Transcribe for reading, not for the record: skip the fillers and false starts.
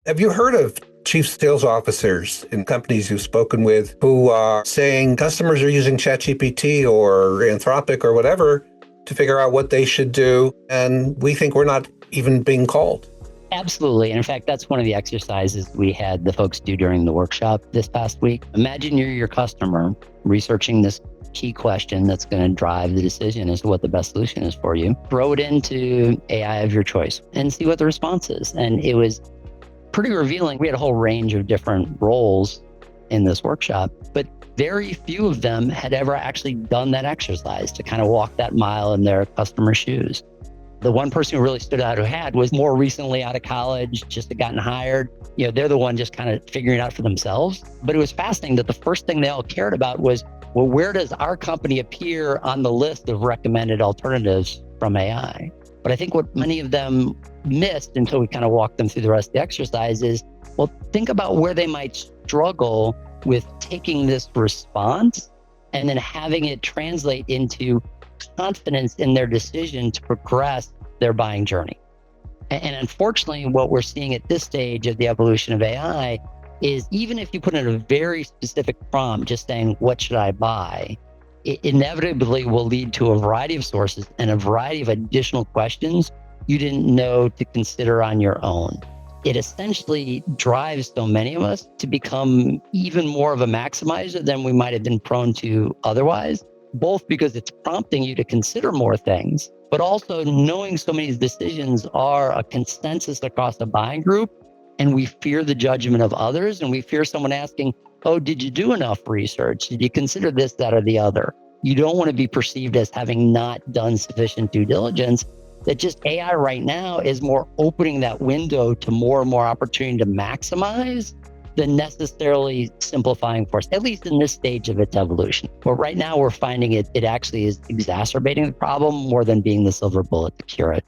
Have you heard of chief sales officers in companies you've spoken with who are saying customers are using ChatGPT or Anthropic or whatever to figure out what they should do, and we think we're not even being called? Absolutely. And in fact, that's one of the exercises we had the folks do during the workshop this past week. Imagine you're your customer researching this key question that's going to drive the decision as to what the best solution is for you. Throw it into AI of your choice and see what the response is. And it was pretty revealing. We had a whole range of different roles in this workshop, but very few of them had ever actually done that exercise to kind of walk that mile in their customer shoes. The one person who really stood out who had was more recently out of college, just had gotten hired. They're the one just kind of figuring it out for themselves. But it was fascinating that the first thing they all cared about was, well, where does our company appear on the list of recommended alternatives from AI? But I think what many of them missed until we kind of walked them through the rest of the exercise is, well, think about where they might struggle with taking this response and then having it translate into confidence in their decision to progress their buying journey. And unfortunately, what we're seeing at this stage of the evolution of AI is even if you put in a very specific prompt, just saying, what should I buy? It inevitably will lead to a variety of sources and a variety of additional questions you didn't know to consider on your own. It essentially drives so many of us to become even more of a maximizer than we might have been prone to otherwise, both because it's prompting you to consider more things, but also knowing so many of these decisions are a consensus across the buying group, and we fear the judgment of others, and we fear someone asking, oh, did you do enough research? Did you consider this, that, or the other? You don't want to be perceived as having not done sufficient due diligence. That just AI right now is more opening that window to more and more opportunity to maximize than necessarily simplifying for us, at least in this stage of its evolution. But right now we're finding it actually is exacerbating the problem more than being the silver bullet to cure it.